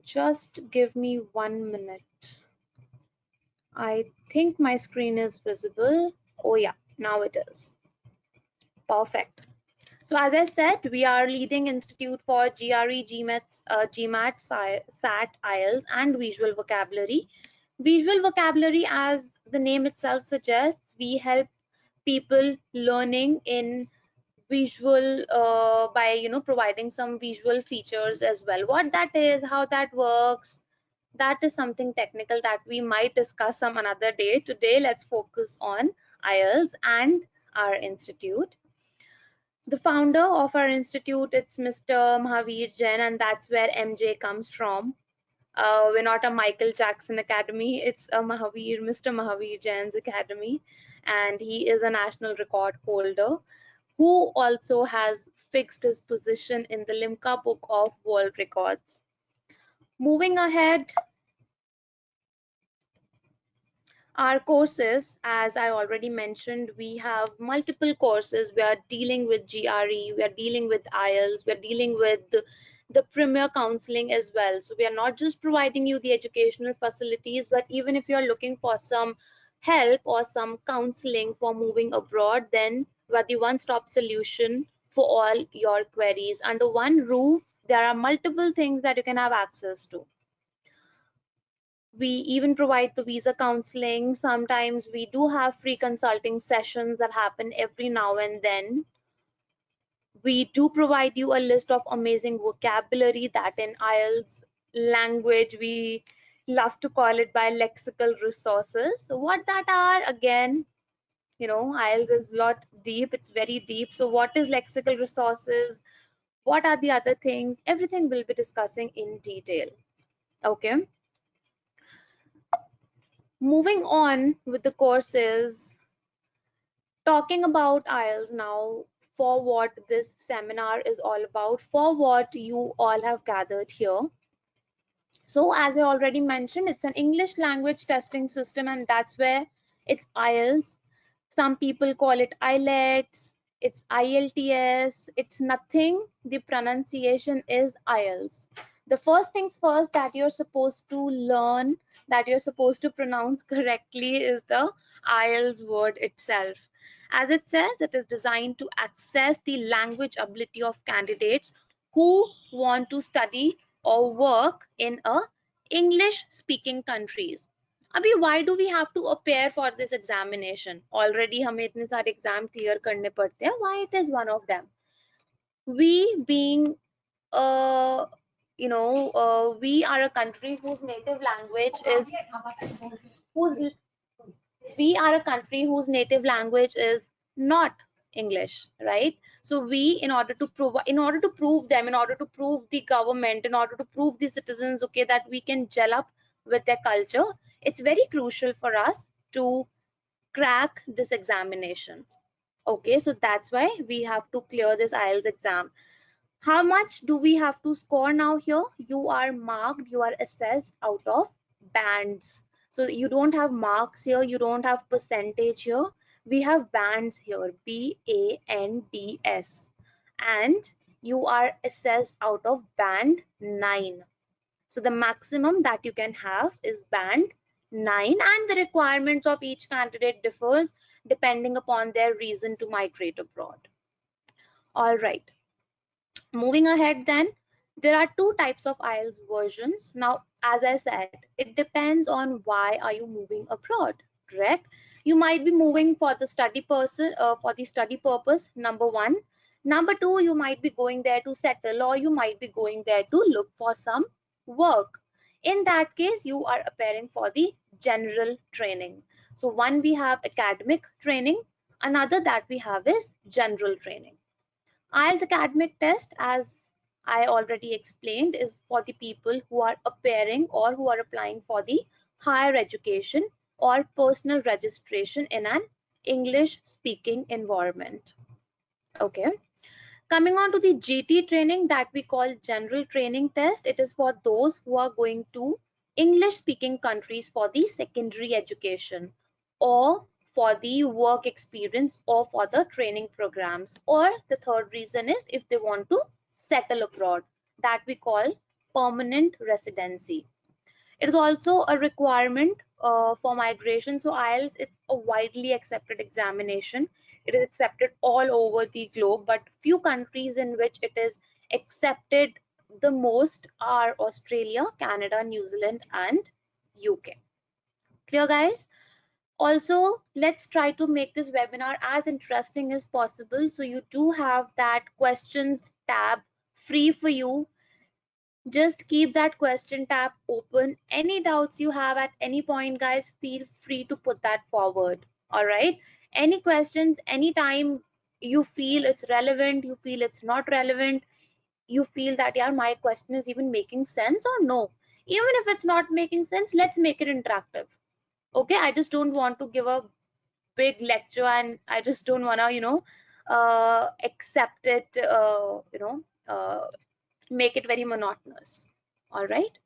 Just give me 1 minute. I think my screen is visible. Oh yeah, now it is. Perfect. So as I said, we are leading institute for GRE, GMAT, SAT, IELTS, and visual vocabulary. Visual vocabulary, as the name itself suggests, we help people learning in visual by providing some visual features as well. What that is, how that works, that is something technical that we might discuss some another day. Today, let's focus on IELTS and our institute. The founder of our institute, it's Mr. Mahavir Jain, and that's where MJ comes from. We're not a Michael Jackson Academy, it's a Mr. Mahavir Jain's Academy, and he is a national record holder who also has fixed his position in the Limca Book of World Records. Moving ahead, our courses, as I already mentioned, we have multiple courses. We are dealing with GRE, we are dealing with IELTS, we are dealing with the premier counseling as well. So we are not just providing you the educational facilities, but even if you are looking for some help or some counseling for moving abroad, then we're the one-stop solution for all your queries. Under one roof, there are multiple things that you can have access to. We even provide the visa counseling. Sometimes we do have free consulting sessions that happen every now and then. We do provide you a list of amazing vocabulary that in IELTS language we love to call it by lexical resources. So what that are, again, IELTS is a lot deep, it's very deep. So what is lexical resources? What are the other things? Everything we'll be discussing in detail. Okay. Moving on with the courses, talking about IELTS now, for what this seminar is all about, for what you all have gathered here. So as I already mentioned, it's an English language testing system, and that's where it's IELTS. Some people call it IELTS, it's IELTS, it's nothing. The pronunciation is IELTS. The first things first that you're supposed to learn, that you're supposed to pronounce correctly, is the IELTS word itself. As it says, it is designed to access the language ability of candidates who want to study or work in a English speaking countries. अभी why do we have to appear for this examination? Already हमें इतने सारे exam clear करने पड़ते हैं. Why it is one of them? We being we are a country whose native language is whose we are a country whose native language is not English, right? So we, in order to prove them, in order to prove the government, in order to prove the citizens, okay, that we can gel up with their culture, it's very crucial for us to crack this examination. Okay, so that's why we have to clear this IELTS exam. How much do we have to score now here? You are marked, you are assessed out of bands. So you don't have marks here, you don't have percentage here. We have bands here, BANDS. And you are assessed out of band 9. So the maximum that you can have is band 9, and the requirements of each candidate differs depending upon their reason to migrate abroad. All right. Moving ahead then, there are two types of IELTS versions. Now, as I said, it depends on why are you moving abroad, correct? You might be moving for the study purpose, number one. Number two, you might be going there to settle, or you might be going there to look for some work. In that case, you are appearing for the general training. So one, we have academic training, another that we have is general training. IELTS academic test, as I already explained, is for the people who are appearing or who are applying for the higher education or personal registration in an English speaking environment. Okay. Coming on to the GT training that we call general training test, it is for those who are going to English speaking countries for the secondary education, or for the work experience, or for the training programs, or the third reason is if they want to settle abroad, that we call permanent residency. It is also a requirement for migration. So IELTS, it's a widely accepted examination. It is accepted all over the globe, but few countries in which it is accepted the most are Australia, Canada, New Zealand, and UK. Clear, guys? Also, let's try to make this webinar as interesting as possible. So you do have that questions tab free for you. Just keep that question tab open. Any doubts you have at any point, guys, feel free to put that forward. All right. Any questions, anytime you feel it's relevant, you feel it's not relevant, you feel that, yeah, my question is even making sense or no. Even if it's not making sense, let's make it interactive. Okay. I just don't want to give a big lecture, and I just don't want to, accept it, make it very monotonous. All right.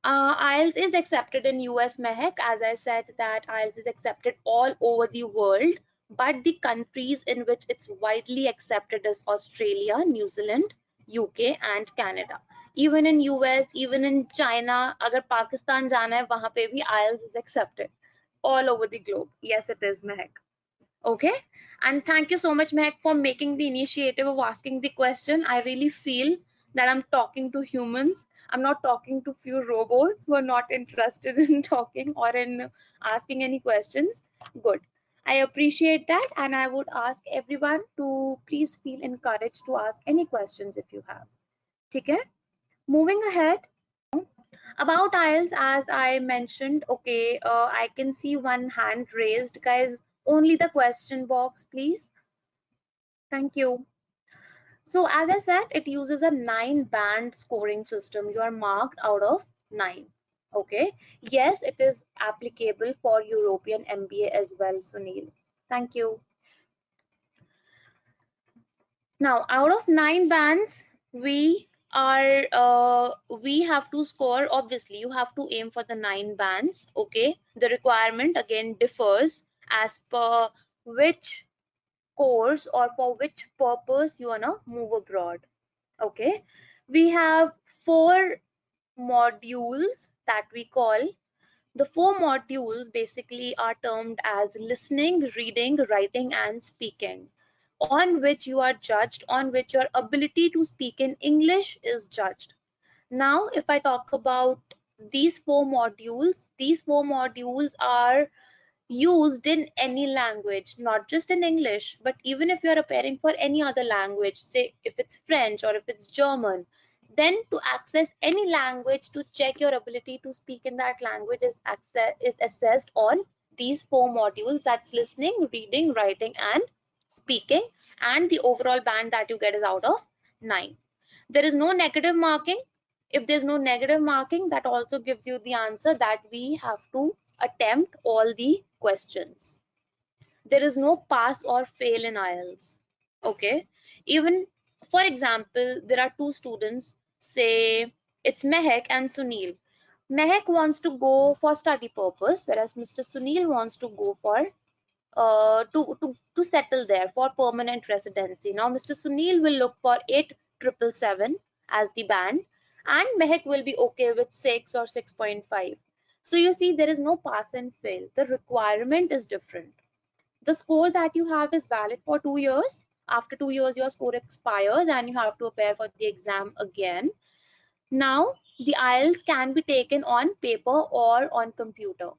IELTS is accepted in US, Mehak. As I said, that IELTS is accepted all over the world, but the countries in which it's widely accepted is Australia, New Zealand, UK, and Canada. Even in US, even in China, agar Pakistan jana hai, wahan pe bhi IELTS is accepted all over the globe. Yes, it is, Mehak. Okay, and thank you so much, Mehak, for making the initiative of asking the question. I really feel that I'm talking to humans. I'm not talking to few robots who are not interested in talking or in asking any questions. Good. I appreciate that, and I would ask everyone to please feel encouraged to ask any questions if you have. Okay? Moving ahead, about IELTS, as I mentioned, okay, I can see one hand raised. Guys, only the question box, please. Thank you. So as I said, it uses a 9-band scoring system. You are marked out of 9. Okay. Yes, it is applicable for European MBA as well, Sunil. Thank you. Now, out of 9 bands, we have to score. Obviously, you have to aim for the 9 bands. Okay. The requirement again differs as per which course or for which purpose you wanna move abroad. Okay, we have 4 modules that we call. The 4 modules basically are termed as listening, reading, writing, and speaking, on which you are judged, on which your ability to speak in English is judged. Now, if I talk about these 4 modules, these 4 modules are used in any language, not just in English, but even if you're preparing for any other language, say if it's French or if it's German, then to access any language, to check your ability to speak in that language is assessed on these 4 modules. That's listening, reading, writing, and speaking. And the overall band that you get is out of 9. There is no negative marking. If there's no negative marking, that also gives you the answer that we have to attempt all the questions. There is no pass or fail in IELTS. Okay. Even, for example, there are 2 students, say it's Mehak and Sunil. Mehak wants to go for study purpose, whereas Mr. Sunil wants to go for to settle there for permanent residency. Now Mr. Sunil will look for 8,777 as the band, and Mehak will be okay with 6 or 6.5. So you see, there is no pass and fail. The requirement is different. The score that you have is valid for 2 years. After 2 years, your score expires and you have to appear for the exam again. Now, the IELTS can be taken on paper or on computer.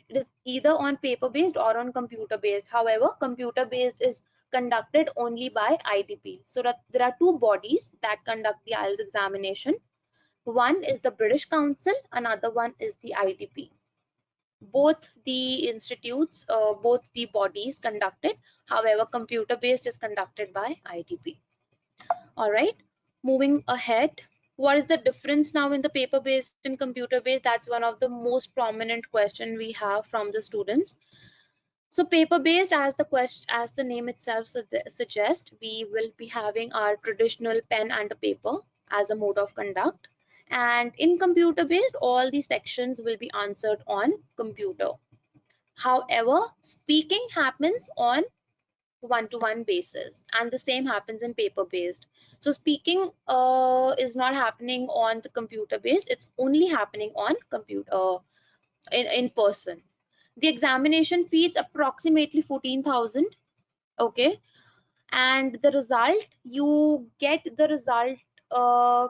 It is either on paper based or on computer based. However, computer based is conducted only by IDP. So there are 2 bodies that conduct the IELTS examination. One is the British Council, another one is the IDP. Both the institutes, both the bodies conduct it. However, computer based is conducted by IDP. All right, moving ahead. What is the difference now in the paper based and computer based? That's one of the most prominent question we have from the students. So paper based, as the name itself suggests, we will be having our traditional pen and a paper as a mode of conduct. And in computer based, all the sections will be answered on computer. However, speaking happens on one-to-one basis, and the same happens in paper-based. So speaking is not happening on the computer-based, it's only happening on computer in person. The examination fees approximately 14,000. Okay, and the result, you get the result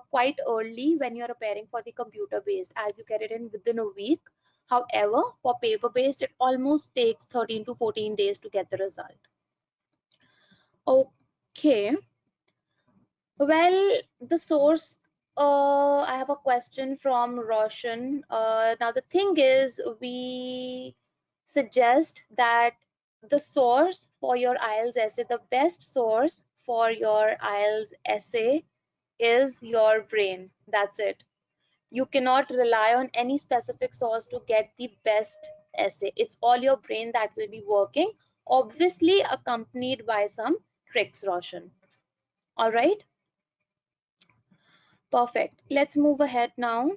quite early when you're preparing for the computer based, as you get it in within a week. However, for paper based, it almost takes 13 to 14 days to get the result. Okay, well, the source, I have a question from Roshan. Now the thing is, we suggest that the source for your IELTS essay, the best source for your IELTS essay is your brain. That's it. You cannot rely on any specific source to get the best essay. It's all your brain that will be working, obviously accompanied by some tricks, Roshan. All right, perfect. Let's move ahead now.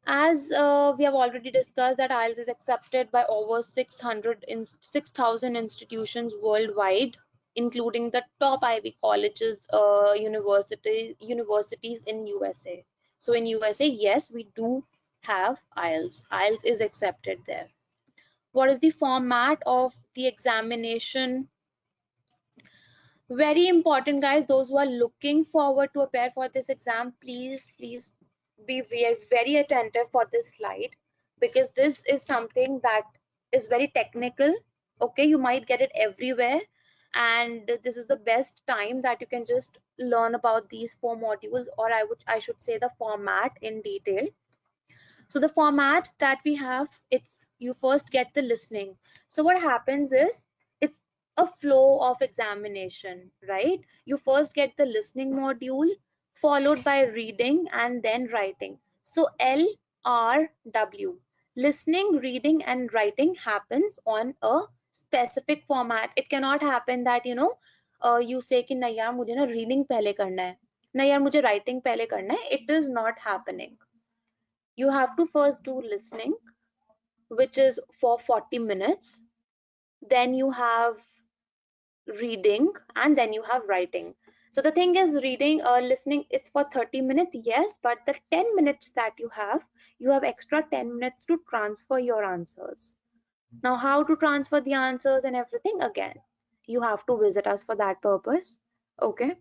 As we have already discussed that IELTS is accepted by over 6,000 institutions worldwide, including the top Ivy colleges, universities in USA. So in USA, yes, we do have IELTS. IELTS is accepted there. What is the format of the examination? Very important, guys. Those who are looking forward to prepare for this exam, please be very attentive for this slide, because this is something that is very technical. Okay, you might get it everywhere, and this is the best time that you can just learn about these 4 modules, or I should say the format in detail. So the format that we have, it's you first get the listening. So what happens is, it's a flow of examination, right? You first get the listening module, followed by reading and then writing. So LRW, listening, reading and writing happens on a specific format. It cannot happen that you say कि नहीं यार मुझे ना reading पहले करना है, नहीं यार मुझे writing पहले करना है. It is not happening. You have to first do listening, which is for 40 minutes. Then you have reading, and then you have writing. So the thing is, reading or listening, it's for 30 minutes, yes, but the 10 minutes that you have extra 10 minutes to transfer your answers. Now, how to transfer the answers and everything, again, you have to visit us for that purpose. Okay.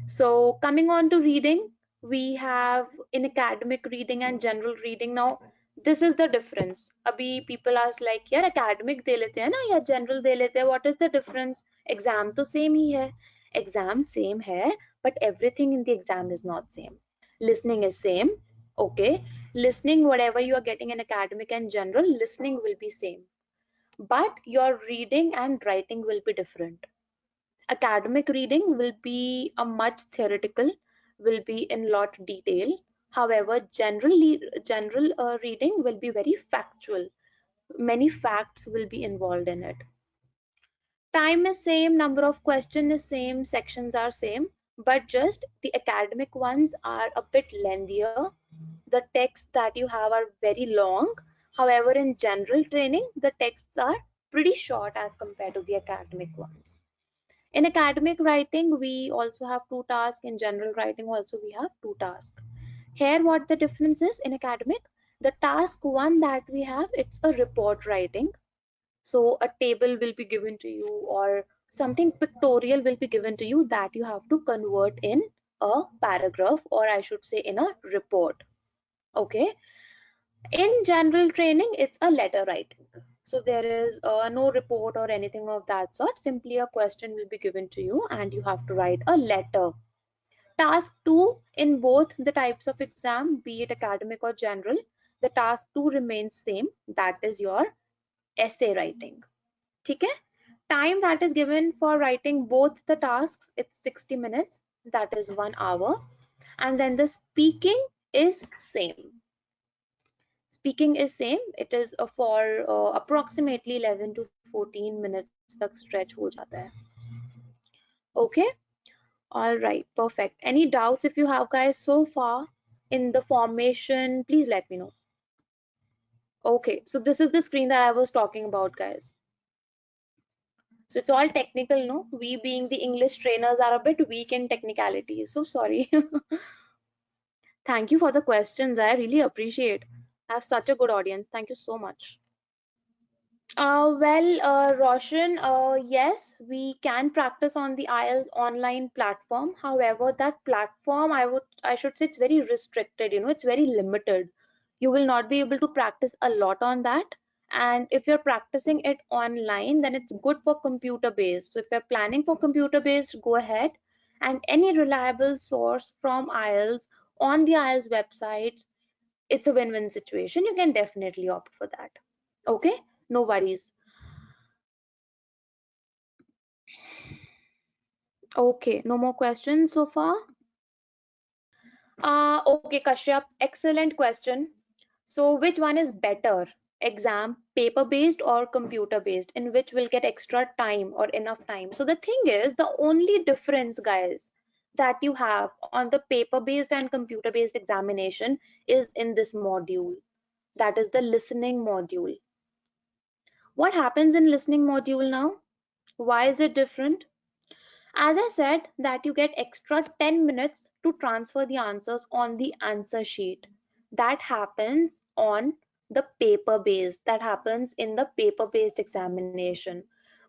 So coming on to reading, we have in academic reading and general reading. Now, this is the difference. Abhi people ask like, यार academic दे लेते हैं ना या general दे लेते हैं. What is the difference? Exam तो same ही है. Exam same है, but everything in the exam is not same. Listening is same. Okay. Listening, whatever you are getting in academic and general, listening will be same. But your reading and writing will be different. Academic reading will be a much theoretical, will be in lot detail. However, general reading will be very factual. Many facts will be involved in it. Time is same, number of question is same, sections are same, but just the academic ones are a bit lengthier. The texts that you have are very long. However, in general training, the texts are pretty short as compared to the academic ones. In academic writing, we also have 2 tasks. In general writing, also we have 2 tasks. Here, what the difference is in academic, the task 1 that we have, it's a report writing. So a table will be given to you, or something pictorial will be given to you that you have to convert in a paragraph, or I should say in a report. Okay. In general training, it's a letter writing. So there is no report or anything of that sort. Simply a question will be given to you and you have to write a letter. Task 2 in both the types of exam, be it academic or general, the task 2 remains same. That is your essay writing. Okay? Time that is given for writing both the tasks, it's 60 minutes. That is 1 hour. And then the speaking is same. Speaking is same. It is for approximately 11 to 14 minutes तक stretch हो जाता है. Okay. All right. Perfect. Any doubts if you have, guys, so far in the formation, please let me know. Okay. So this is the screen that I was talking about, guys. So it's all technical, no? We being the English trainers are a bit weak in technicalities. So sorry. Thank you for the questions. I really appreciate. I have such a good audience. Thank you so much. Roshan, yes, we can practice on the IELTS online platform. However, that platform, I should say, it's very restricted. It's very limited. You will not be able to practice a lot on that. And if you're practicing it online, then it's good for computer based. So if you're planning for computer based, go ahead. And any reliable source from IELTS on the IELTS websites, it's a win-win situation. You can definitely opt for that. Okay, no worries. Okay, no more questions so far. Okay, Kashyap, excellent question. So, which one is better? Exam, paper-based or computer-based? In which will get extra time or enough time? So, the thing is, the only difference, guys, that you have on the paper-based and computer-based examination is in this module. That is the listening module. What happens in listening module now? Why is it different? As I said, that you get extra 10 minutes to transfer the answers on the answer sheet. That happens on the paper based, that happens in the paper based examination.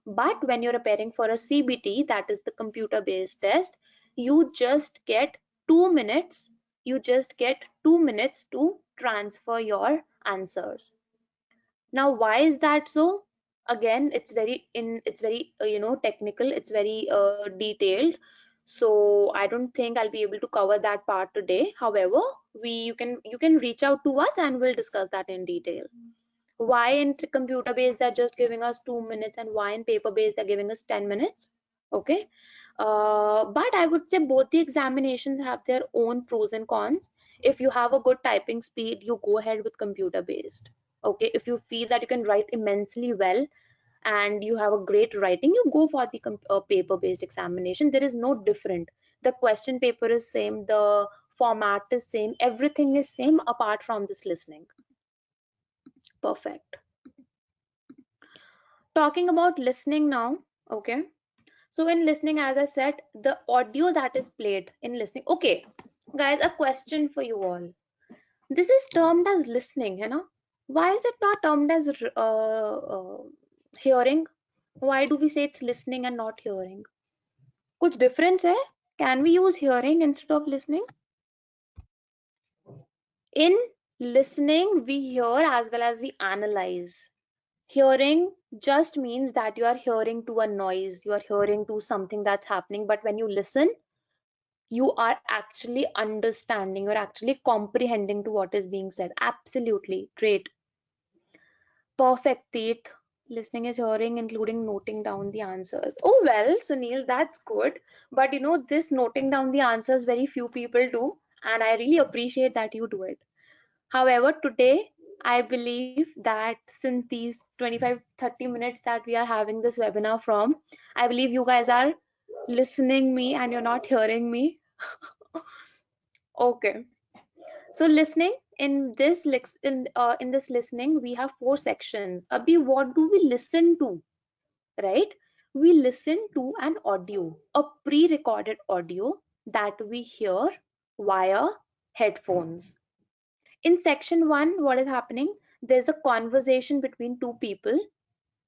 But when you're preparing for a CBT, that is the computer based test, you just get 2 minutes. You just get 2 minutes to transfer your answers. Now, why is that so? Again, it's very technical, it's very detailed. So I don't think I'll be able to cover that part today. However, you can reach out to us and we'll discuss that in detail. Why in computer based they're just giving us 2 minutes, and why in paper based they're giving us 10 minutes? Okay. But I would say both the examinations have their own pros and cons. If you have a good typing speed, you go ahead with computer based. Okay. If you feel that you can write immensely well and you have a great writing, you go for the paper based examination. There is no different. The question paper is same, the format is same, everything is same apart from this listening. Perfect. Talking about listening now. Okay. So in listening, as I said, the audio that is played in listening. Okay, guys, a question for you all. This is termed as listening, you know? Why is it not termed as hearing? Why do we say it's listening and not hearing? कुछ difference है? Can we use hearing instead of listening? In listening, we hear as well as we analyze. Hearing just means that you are hearing to a noise, you are hearing to something that's happening, but when you listen, you are actually understanding, you're actually comprehending to what is being said. Absolutely. Great. Perfect, Teeth. Listening is hearing, including noting down the answers. Oh, well, Sunil, that's good. But this noting down the answers, very few people do. And I really appreciate that you do it. However, today, I believe that since these 25-30 minutes that we are having this webinar from, I believe you guys are listening me and you're not hearing me. Okay. So listening, in this listening we have four sections. Abhi, what do we listen to? Right? We listen to an audio, a pre-recorded audio that we hear via headphones. In section 1, what is happening? There's a conversation between two people,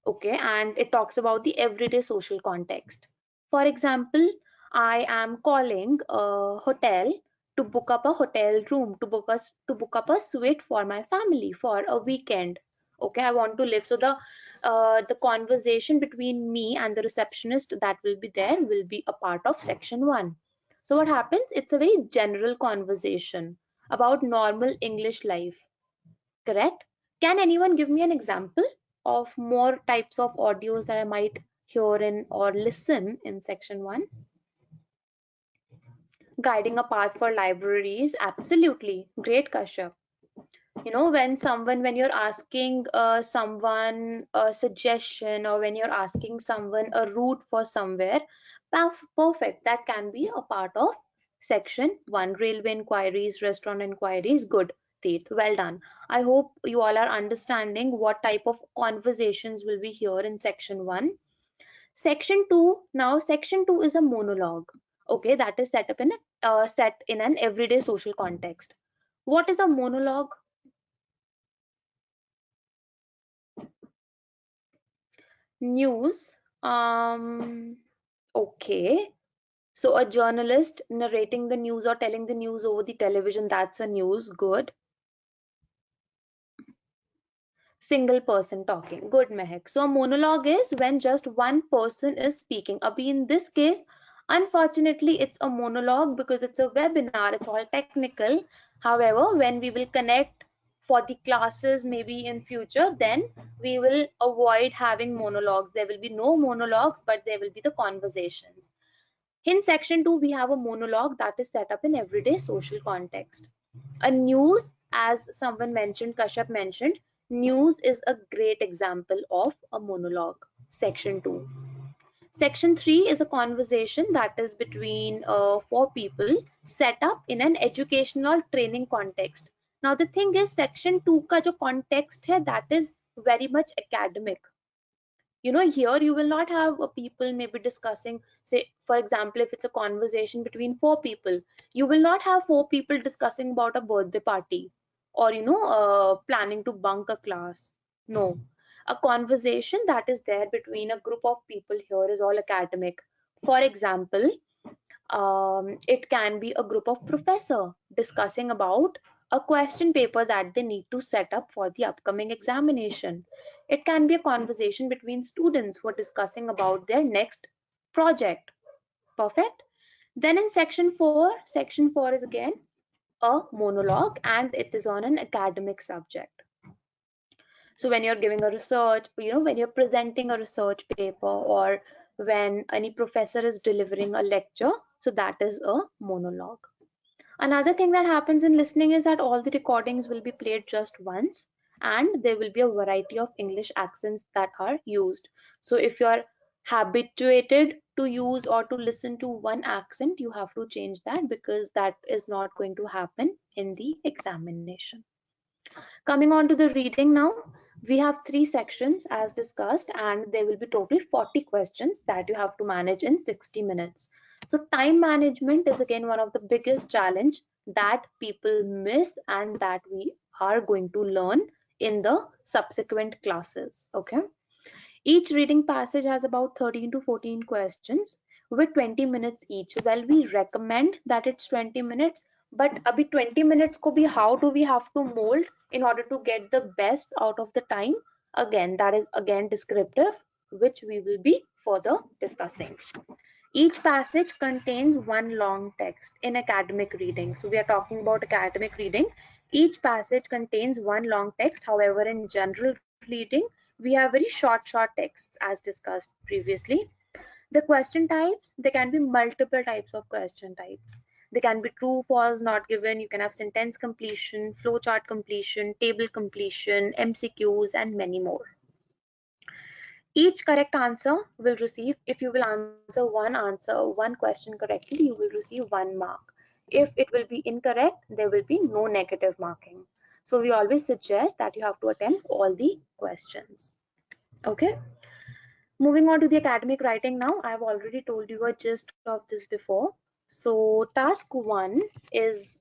okay, and it talks about the everyday social context. For example, I am calling a hotel to book up a hotel room, to book up a suite for my family for a weekend. Okay, I want to live. So the conversation between me and the receptionist that will be there will be a part of section 1. So what happens? It's a very general conversation about normal English life. Correct? Can anyone give me an example of more types of audios that I might hear in or listen in section 1? Guiding a path for libraries. Absolutely. Great, Kashyap. When you're asking someone a suggestion, or when you're asking someone a route for somewhere, perfect. That can be a part of section 1. Railway inquiries, restaurant inquiries. Good, Teeth. Well done. I hope you all are understanding what type of conversations will be here in section 1. Section 2, now section 2 is a monologue. Okay, that is set up in set in an everyday social context. What is a monologue? News. Okay. So a journalist narrating the news or telling the news over the television, that's a news. Good. Single person talking. Good, Mehak. So a monologue is when just one person is speaking. Abhi, in this case, unfortunately, it's a monologue because it's a webinar. It's all technical. However, when we will connect for the classes maybe in future, then we will avoid having monologues. There will be no monologues, but there will be the conversations. In section 2, we have a monologue that is set up in everyday social context. A news, as someone mentioned, Kashyap mentioned, news is a great example of a monologue. Section 2. Section 3 is a conversation that is between four people set up in an educational training context. Now the thing is, section 2 का जो context है, that is very much academic. You know, here you will not have people maybe discussing, say for example, if it's a conversation between four people, you will not have four people discussing about a birthday party or planning to bunk a class. No, a conversation that is there between a group of people here is all academic. For example, it can be a group of professor discussing about a question paper that they need to set up for the upcoming examination. It can be a conversation between students who are discussing about their next project. Perfect. Then in section 4 is again a monologue and it is on an academic subject. So when you're giving a research, when you're presenting a research paper or when any professor is delivering a lecture, so that is a monologue. Another thing that happens in listening is that all the recordings will be played just once and there will be a variety of English accents that are used. So if you're habituated to use or to listen to one accent, you have to change that because that is not going to happen in the examination. Coming on to the reading now, we have 3 sections as discussed and there will be total 40 questions that you have to manage in 60 minutes. So time management is again one of the biggest challenge that people miss and that we are going to learn in the subsequent classes. Okay. Each reading passage has about 13 to 14 questions with 20 minutes each. Well, we recommend that it's 20 minutes, but abhi 20 minutes ko bhi how do we have to mold in order to get the best out of the time? Again, that is again descriptive, which we will be further discussing. Each passage contains one long text in academic reading. So we are talking about academic reading. Each passage contains one long text. However, in general reading, we have very short texts as discussed previously. The question types, there can be multiple types of question types. They can be true, false, not given. You can have sentence completion, flowchart completion, table completion, MCQs, and many more. Each correct answer will receive, if you will answer one question correctly, you will receive 1 mark. If it will be incorrect, there will be no negative marking. So we always suggest that you have to attempt all the questions. Okay. Moving on to the academic writing now. I have already told you a gist of this before. So task 1 is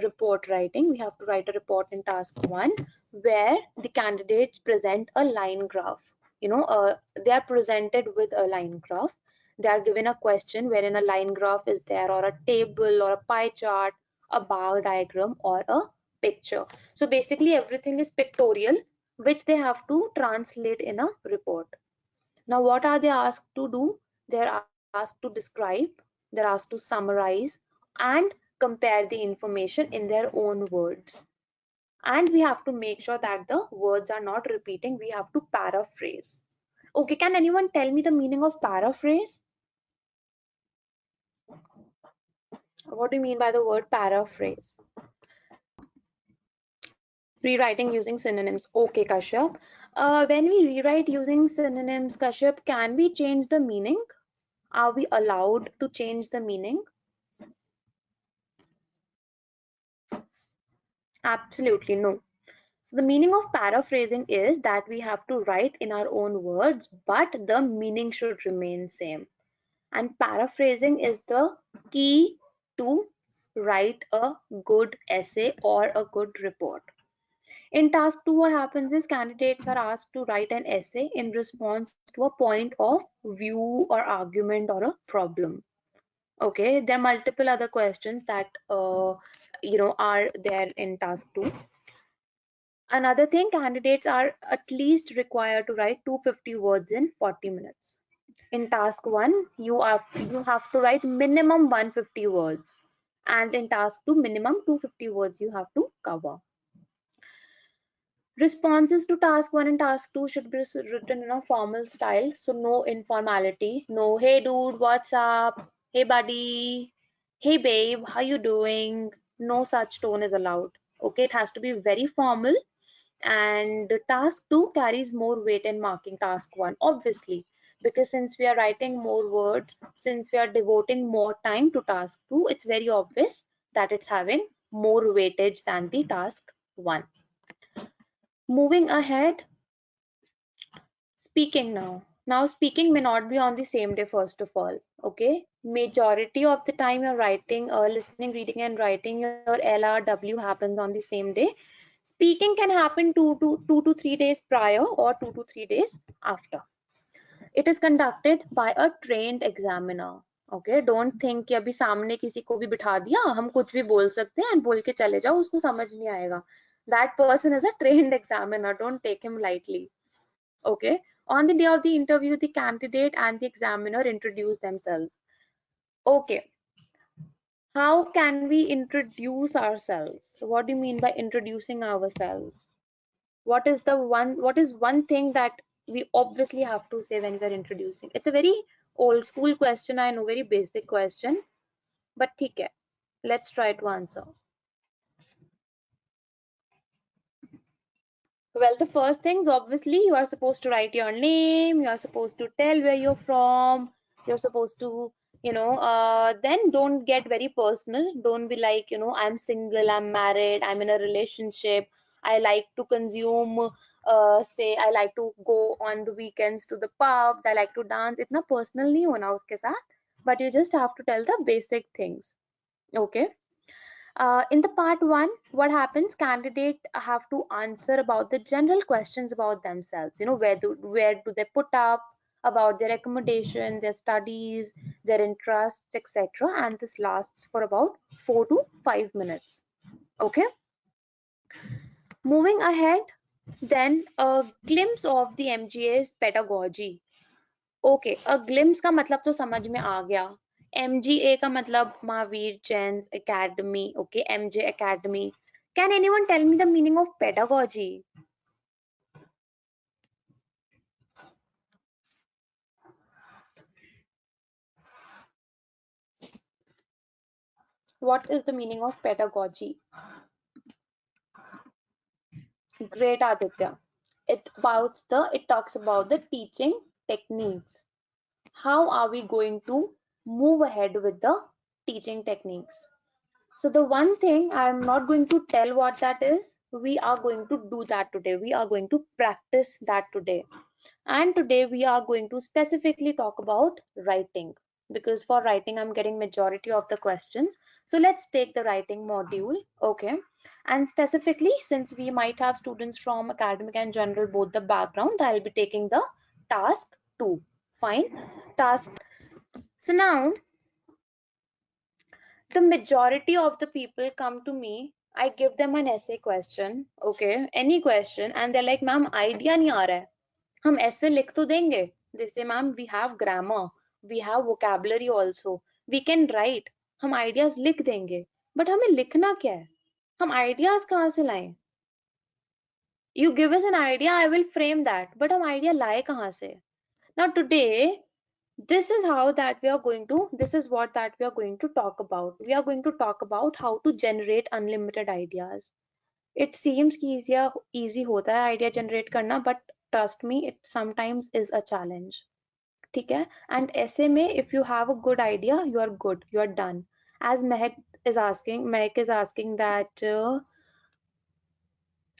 report writing. We have to write a report in task 1 where the candidates present a line graph. They are presented with a line graph. They are given a question wherein a line graph is there, or a table or a pie chart, a bar diagram or a picture. So basically everything is pictorial, which they have to translate in a report. Now, what are they asked to do? They're asked to describe, they're asked to summarize, and compare the information in their own words. And we have to make sure that the words are not repeating. We have to paraphrase. Okay, can anyone tell me the meaning of paraphrase? What do you mean by the word paraphrase? Rewriting using synonyms. Okay, Kashyap. When we rewrite using synonyms, Kashyap, can we change the meaning? Are we allowed to change the meaning? Absolutely no. So the meaning of paraphrasing is that we have to write in our own words, but the meaning should remain same. And paraphrasing is the key to write a good essay or a good report. In task 2, what happens is candidates are asked to write an essay in response to a point of view or argument or a problem. Okay, there are multiple other questions that are there in task 2. Another thing, candidates are at least required to write 250 words in 40 minutes. In task 1, you have to write minimum 150 words, and in task 2, minimum 250 words you have to cover. Responses to task 1 and task 2 should be written in a formal style, so no informality, no hey dude, what's up, hey buddy, hey babe, how you doing? No such tone is allowed. Okay, it has to be very formal, and task 2 carries more weight in marking task 1, obviously, because since we are writing more words, since we are devoting more time to task 2, it's very obvious that it's having more weightage than the task 1. Moving ahead, speaking now. Now, speaking may not be on the same day, first of all. Okay, majority of the time you're writing, listening, reading, and writing, your LRW happens on the same day. Speaking can happen 2 to 3 days prior or 2 to 3 days after. It is conducted by a trained examiner. Okay, don't think कि अभी सामने किसी को भी बिठा दिया हम कुछ भी बोल सकते हैं and बोल के चले जाओ उसको समझ नहीं आएगा. That person is a trained examiner. Don't take him lightly. Okay. On the day of the interview, the candidate and the examiner introduce themselves. Okay. How can we introduce ourselves? What do you mean by introducing ourselves? What is one thing that we obviously have to say when we're introducing? It's a very old school question, I know, very basic question, but ठीक है. Let's try to answer. Well, the first things, obviously, you are supposed to write your name, you are supposed to tell where you're from, you're supposed to, then don't get very personal. Don't be like, I'm single, I'm married, I'm in a relationship, I like to consume, say, I like to go on the weekends to the pubs, I like to dance. Itna personal nahi hona uske saath, but you just have to tell the basic things. Okay. In the part 1, what happens, candidate have to answer about the general questions about themselves, where do they put up, about their accommodation, their studies, their interests, etc., and this lasts for about 4 to 5 minutes. Okay, moving ahead, then a glimpse of the MGA's pedagogy. Okay, a glimpse का मतलब तो समझ में आ गया. MGA का मतलब Mahavir Jain academy. Okay, MJ academy. Can anyone tell me the meaning of pedagogy? What is the meaning of pedagogy? Great, Aditya. It talks about the teaching techniques. How are we going to move ahead with the teaching techniques? So the one thing I'm not going to tell what that is, we are going to do that today. We are going to practice that today. And today we are going to specifically talk about writing, because for writing I'm getting majority of the questions. So let's take the writing module. Okay. And specifically, since we might have students from academic and general, both the background, I'll be taking the task 2. Fine. Task. So now the majority of the people come to me, I give them an essay question, okay, any question, and they're like, ma'am, idea nahi aa raha hai. हम ऐसे लिख तो देंगे. They say, ma'am, we have grammar, we have vocabulary also, we can write. हम ideas लिख देंगे, but हमें लिखना क्या है? हम ideas कहाँ से लाएं? You give us an idea, I will frame that, but हम idea लाए कहाँ से? Now today, this is what that we are going to talk about. We are going to talk about how to generate unlimited ideas. It seems कि easy होता है idea generate करना, but trust me, it sometimes is a challenge. ठीक है? And essay में, if you have a good idea, you are good, you are done. As Mehak is asking that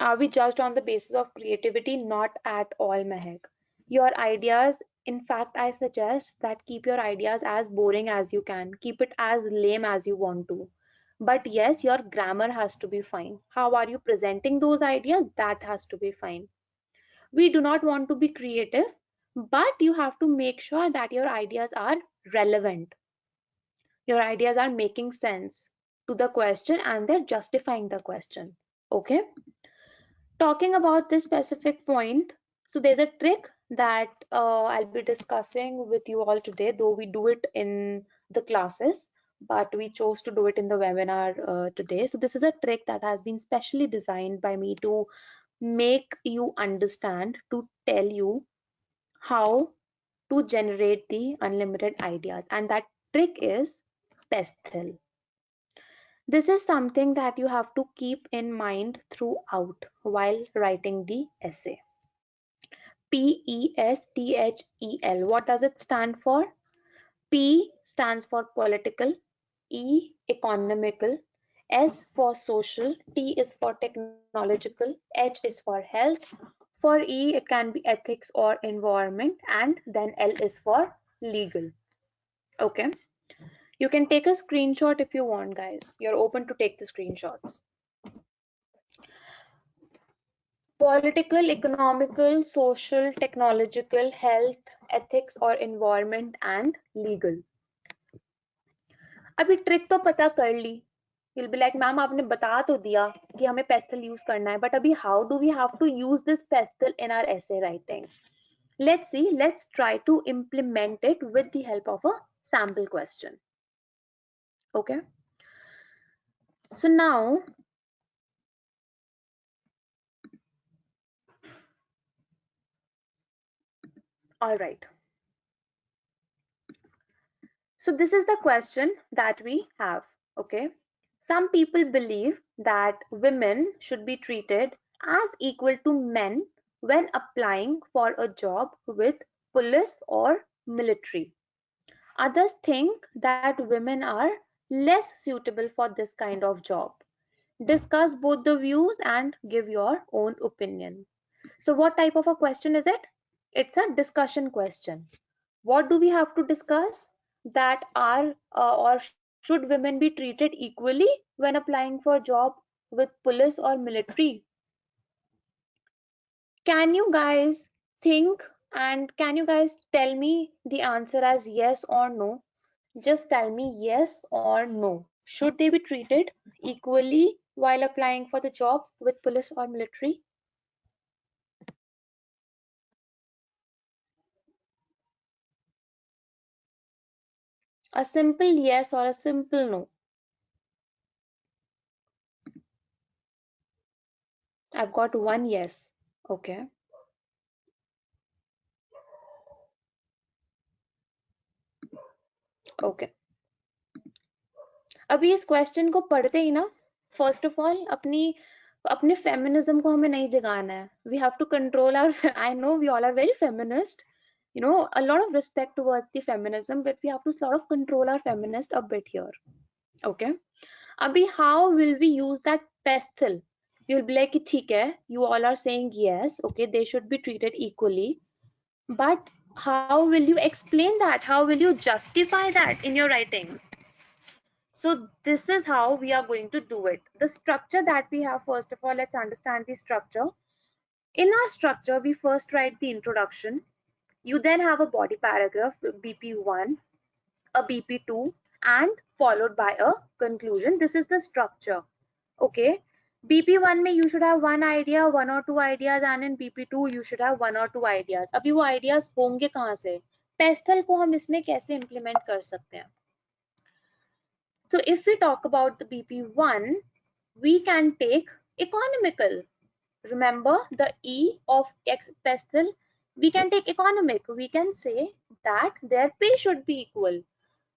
Are we judged on the basis of creativity? Not at all, Mehak. Your ideas, in fact, I suggest that keep your ideas as boring as you can. Keep it as lame as you want to. But yes, your grammar has to be fine. How are you presenting those ideas? That has to be fine. We do not want to be creative, but you have to make sure that your ideas are relevant. Your ideas are making sense to the question and they're justifying the question. Okay? Talking about this specific point, so there's a trick that I'll be discussing with you all today, though we do it in the classes, but we chose to do it in the webinar today. So this is a trick that has been specially designed by me to make you understand, to tell you how to generate the unlimited ideas. And that trick is pestle. This is something that you have to keep in mind throughout while writing the essay. PESTHEL. What does it stand for? P stands for political, E economical, S for social, T is for technological, H is for health. For E, it can be ethics or environment, and then L is for legal. Okay. You can take a screenshot if you want, guys. You're open to take the screenshots. Political, economical, social, technological, health, ethics or environment and legal. अभी trick तो पता कर ली. You'll be like, ma'am आपने बता तो दिया कि हमें pestle यूज करना है, but अभी how do we have to use this pestle in our essay writing? Let's see, let's try to implement it with the help of a sample question. Okay. So now, all right. So this is the question that we have, okay? Some people believe that women should be treated as equal to men when applying for a job with police or military. Others think that women are less suitable for this kind of job. Discuss both the views and give your own opinion. So what type of a question is it? It's a discussion question. What do we have to discuss? That are or should women be treated equally when applying for a job with police or military? Can you guys think and can you guys tell me the answer as yes or no? Just tell me yes or no. Should they be treated equally while applying for the job with police or military? A simple yes or a simple no. I've got one yes. Okay. Okay. अभी इस question को पढ़ते ही ना, first of all अपने feminism को हमें नहीं जगाना है. We have to control our, I know we all are very feminist, you know, a lot of respect towards the feminism, but we have to sort of control our feminist a bit here. Okay. Abhi, how will we use that pestle? You'll be like, theek hai, you all are saying yes, okay, they should be treated equally, but how will you explain that? How will you justify that in your writing? So this is how we are going to do it. The structure that we have, first of all, let's understand the structure. In our structure, we first write the introduction. You then have a body paragraph, BP1, a BP2, and followed by a conclusion. This is the structure. Okay. BP1 में you should have one idea, one or two ideas, and in BP2 you should have one or two ideas. अभी वो ideas होंगे कहाँ से? पेस्थल को हम इसमें कैसे implement कर सकते हैं? So if we talk about the BP1, we can take economical. Remember the E of pestle, we can take economic. We can say that their pay should be equal.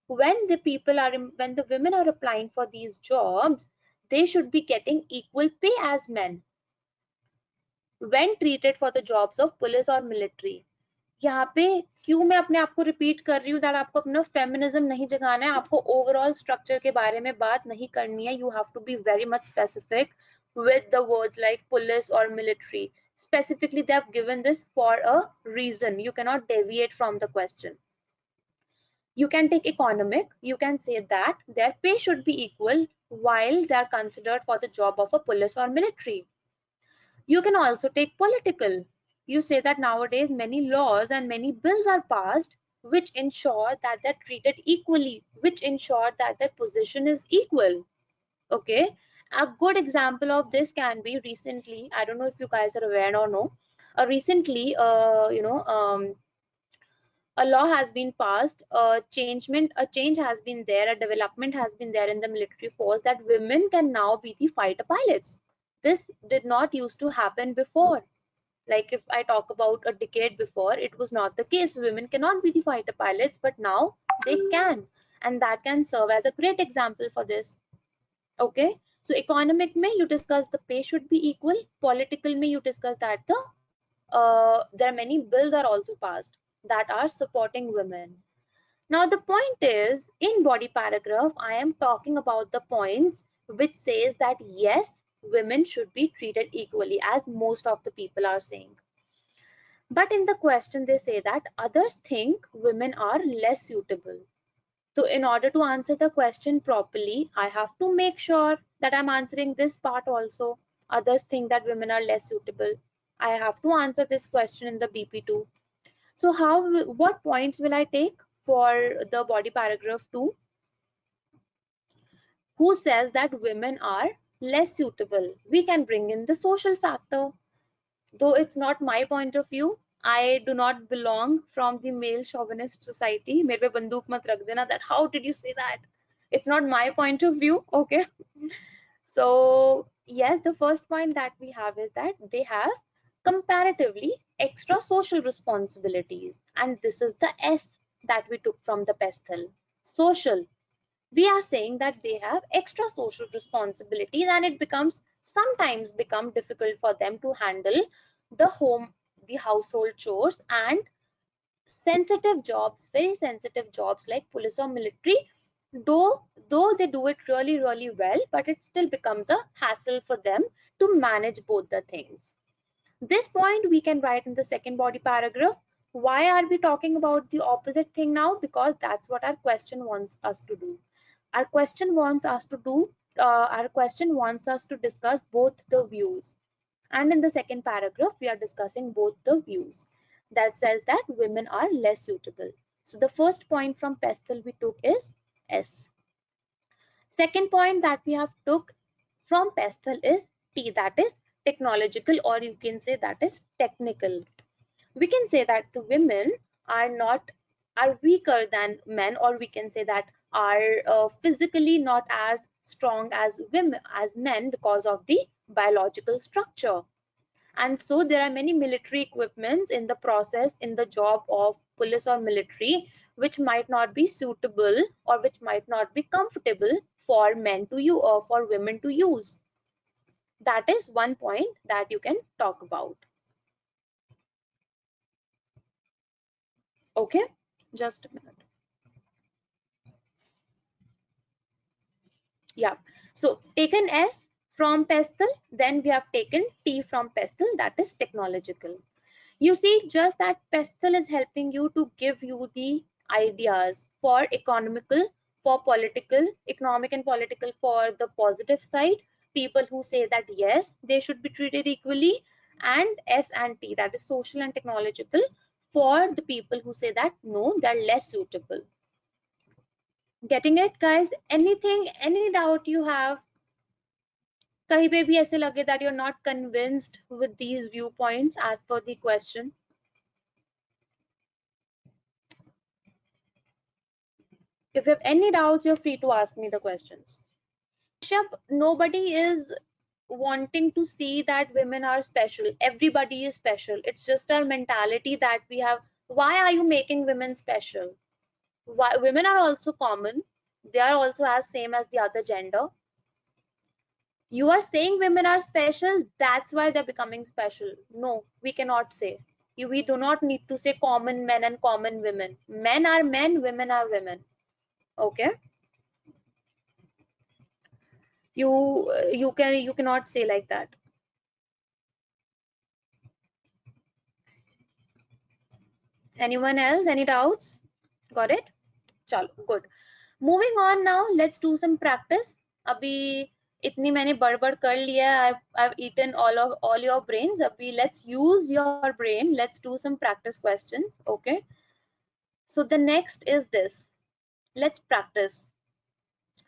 When when the women are applying for these jobs, they should be getting equal pay as men when treated for the jobs of police or military. यहाँ पे क्यों मैं अपने आप को repeat कर रही हूँ दैट आपको अपना फेमिनिज्म नहीं जगाना है, आपको ओवरऑल स्ट्रक्चर के बारे में बात नहीं करनी है. You have to be very much specific with the words like police or military. Specifically, they have given this for a reason. You cannot deviate from the question. You can take economic, you can say that their pay should be equal while they are considered for the job of a police or military. You can also take political. You say that nowadays many laws and many bills are passed which ensure that they're treated equally, which ensure that their position is equal. Okay. A good example of this can be recently, I don't know if you guys are aware or no, recently, a law has been passed, a change has been there, a development has been there in the military force that women can now be the fighter pilots. This did not used to happen before. Like if I talk about a decade before, it was not the case. Women cannot be the fighter pilots, but now they can. And that can serve as a great example for this. Okay. So economic may you discuss the pay should be equal. Political may you discuss that there are many bills are also passed that are supporting women. Now the point is, in body paragraph, I am talking about the points which says that yes, women should be treated equally, as most of the people are saying. But in the question, they say that others think women are less suitable. So in order to answer the question properly, I have to make sure that I'm answering this part also. Others think that women are less suitable. I have to answer this question in the BP2. So what points will I take for the body paragraph 2? Who says that women are less suitable? We can bring in the social factor. Though it's not my point of view, I do not belong from the male chauvinist society. Mere pe bandook mat rakh dena that how did you say that? It's not my point of view, okay? So yes, the first point that we have is that they have comparatively extra social responsibilities, and this is the S that we took from the pestle. Social. We are saying that they have extra social responsibilities, and it becomes sometimes become difficult for them to handle the home, the household chores and sensitive jobs, very sensitive jobs like police or military. Though they do it really well, but it still becomes a hassle for them to manage both the things. This point we can write in the second body paragraph. Why are we talking about the opposite thing now? Because that's what our question wants us to do. Our question wants us to discuss both the views. And in the second paragraph, we are discussing both the views. That says that women are less suitable. So the first point from pestle we took is S. Second point that we have took from pestle is T, that is technological, or you can say that is technical. We can say that the women are weaker than men, or we can say that are physically not as strong as men because of the biological structure. And so there are many military equipments in the process, in the job of police or military, which might not be suitable or which might not be comfortable for men to use or for women to use. That is one point that you can talk about. Okay, just a minute. Yeah, so taken S from pestle, then we have taken T from pestle, that is technological. You see, just that pestle is helping you to give you the ideas for economical, for political, economic and political for the positive side, people who say that yes, they should be treated equally, and S and T, that is social and technological, for the people who say that no, they're less suitable. Getting it, guys? Anything, any doubt you have? कहीं पे भी ऐसे लगे that you're not convinced with these viewpoints as per the question? If you have any doubts, you're free to ask me the questions. Rishabh, nobody is wanting to see that women are special. Everybody is special. It's just our mentality that we have. Why are you making women special? Why, women are also common. They are also as same as the other gender. You are saying women are special, that's why they're becoming special. No, we cannot say. We do not need to say common men and common women. Men are men, women are women. Okay. You cannot say like that. Anyone else? Any doubts? Got it? Chalo, good. Moving on now, let's do some practice. अभी इतनी मैंने बड़बड़ कर लिया है. I've eaten all your brains. अभी let's use your brain. Let's do some practice questions. Okay. So the next is this. Let's practice.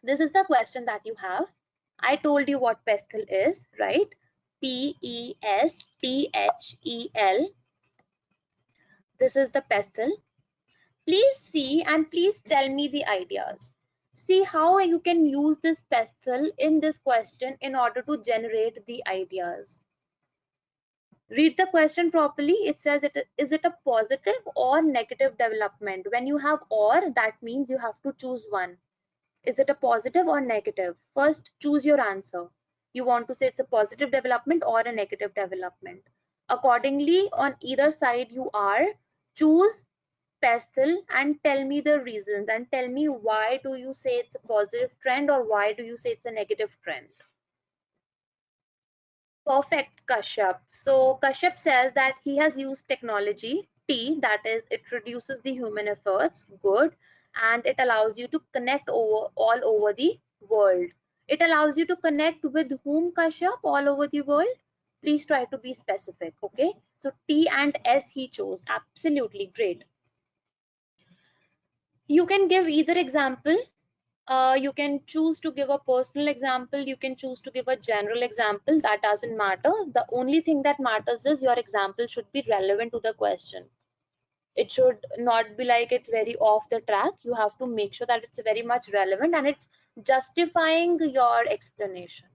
This is the question that you have. I told you what pestle is, right? Pesthel. This is the pestle. Please see and please tell me the ideas. See how you can use this pestle in this question in order to generate the ideas. Read the question properly. It says, is it a positive or negative development? When you have or, that means you have to choose one. Is it a positive or negative? First, choose your answer. You want to say it's a positive development or a negative development. Accordingly, on either side you are, choose pestle and tell me the reasons and tell me why do you say it's a positive trend or why do you say it's a negative trend. Perfect, Kashyap. So Kashyap says that he has used technology, T, that is, it reduces the human efforts, good, and it allows you to connect all over the world. It allows you to connect with whom, Kashyap, all over the world? Please try to be specific, okay? So T and S he chose, absolutely great. You can give either example. You can choose to give a personal example. You can choose to give a general example. That doesn't matter. The only thing that matters is your example should be relevant to the question. It should not be like it's very off the track. You have to make sure that it's very much relevant and it's justifying your explanation.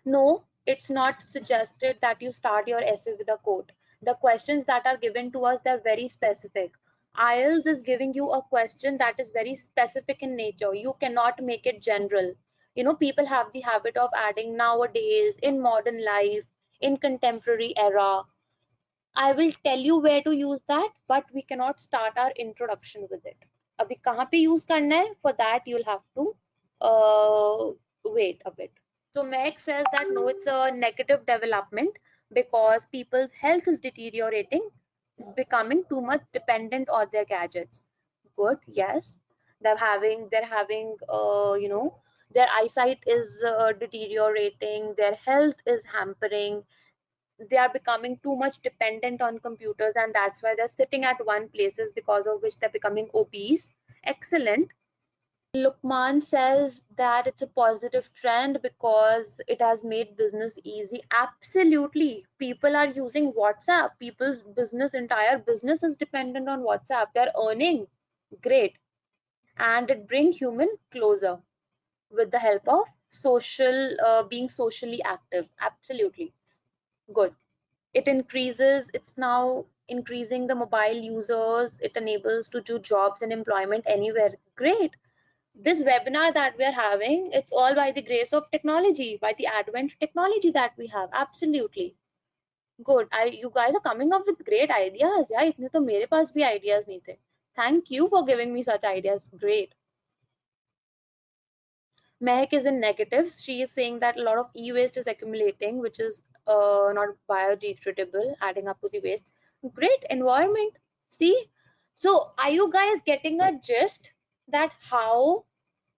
No, it's not suggested that you start your essay with a quote. The questions that are given to us, they're very specific. IELTS is giving you a question that is very specific in nature. You cannot make it general. You know, people have the habit of adding nowadays, in modern life, in contemporary era. I will tell you where to use that, but we cannot start our introduction with it. अभी कहाँ पे use करना है? For that you'll have to wait a bit. So Meg says that no, it's a negative development because people's health is deteriorating, becoming too much dependent on their gadgets. Good, yes. They're having, their eyesight is deteriorating, their health is hampering, they are becoming too much dependent on computers, and that's why they're sitting at one places, because of which they're becoming obese. Excellent. Lukman says that it's a positive trend because it has made business easy. Absolutely. People are using WhatsApp. People's entire business is dependent on WhatsApp. They're earning. Great. And it brings human closer with the help of being socially active. Absolutely. Good. It's now increasing the mobile users. It enables to do jobs and employment anywhere. Great. This webinar that we're having, it's all by the grace of technology, by the advent technology that we have. Absolutely. Good. You guys are coming up with great ideas. Yeah, itne to mere paas bhi ideas nahi the. Thank you for giving me such ideas. Great. Mehak is in negative. She is saying that a lot of e-waste is accumulating, which is not biodegradable, adding up to the waste. Great environment. See? So are you guys getting a gist that how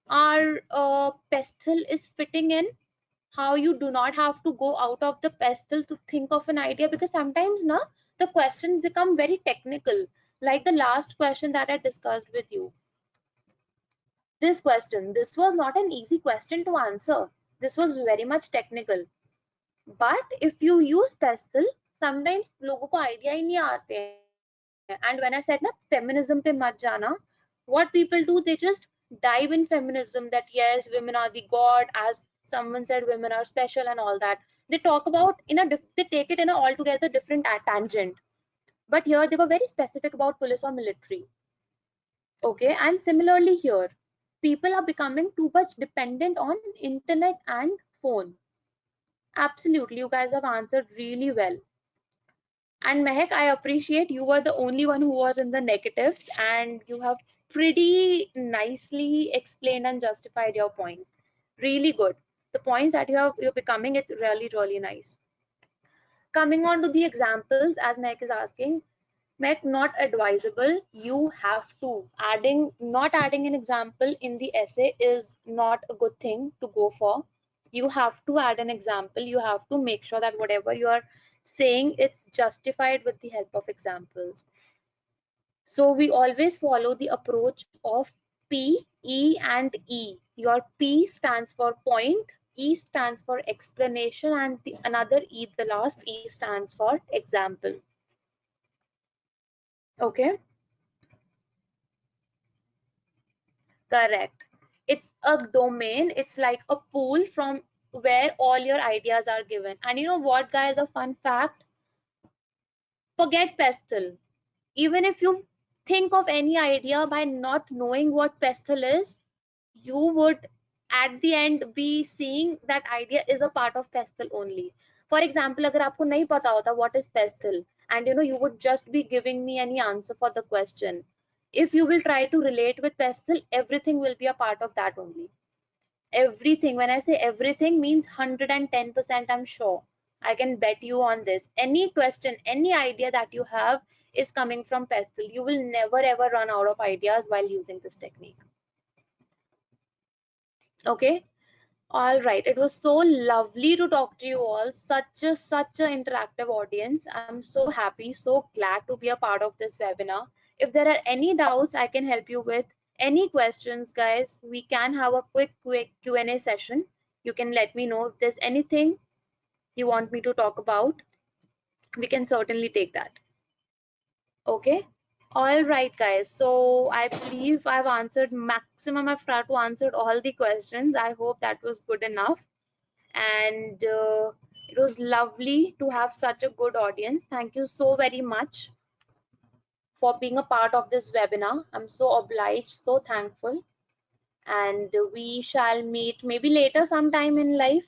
our pestle is fitting in? How you do not have to go out of the pestle to think of an idea, because sometimes the questions become very technical, like the last question that I discussed with you. This question, this was not an easy question to answer. This was very much technical. But if you use pestle, sometimes लोगों को idea ही नहीं आते हैं. And when I said ना feminism पे मत जाना, what people do, they just dive in feminism, that yes, women are the god, as someone said, women are special and all that. They talk about they take it in a altogether different tangent. But here they were very specific about police or military. Okay, and similarly here, people are becoming too much dependent on internet and phone. Absolutely, you guys have answered really well. And Mehak, I appreciate you were the only one who was in the negatives and you have pretty nicely explained and justified your points. Really good. The points that you're becoming, it's really, really nice. Coming on to the examples, as Meg is asking, Meg, not advisable. You have to. Not adding an example in the essay is not a good thing to go for. You have to add an example. You have to make sure that whatever you are saying, it's justified with the help of examples. So we always follow the approach of P, E, and E. Your P stands for point, E stands for explanation, and the another E, the last E stands for example. Okay, correct. It's a domain, it's like a pool from where all your ideas are given. And you know what, guys, a fun fact? Forget pestle. Even if you think of any idea by not knowing what pestle is, you would at the end be seeing that idea is a part of pestle only. For example, अगर आपको नहीं पता होता what is pestle, and you would just be giving me any answer for the question. If you will try to relate with pestle, everything will be a part of that only. Everything, when I say everything, means 110%, I'm sure. I can bet you on this. Any question, any idea that you have is coming from pestle. You will never ever run out of ideas while using this technique. Okay. All right, it was so lovely to talk to you all. Such a interactive audience. I'm so happy, so glad to be a part of this webinar. If there are any doubts I can help you with, any questions, guys, we can have a quick Q&A session. You can let me know if there's anything you want me to talk about. We can certainly take that. Okay. All right, guys. So I believe I've answered maximum. I've tried to answer all the questions. I hope that was good enough. And it was lovely to have such a good audience. Thank you so very much for being a part of this webinar. I'm so obliged, so thankful. And we shall meet maybe later sometime in life.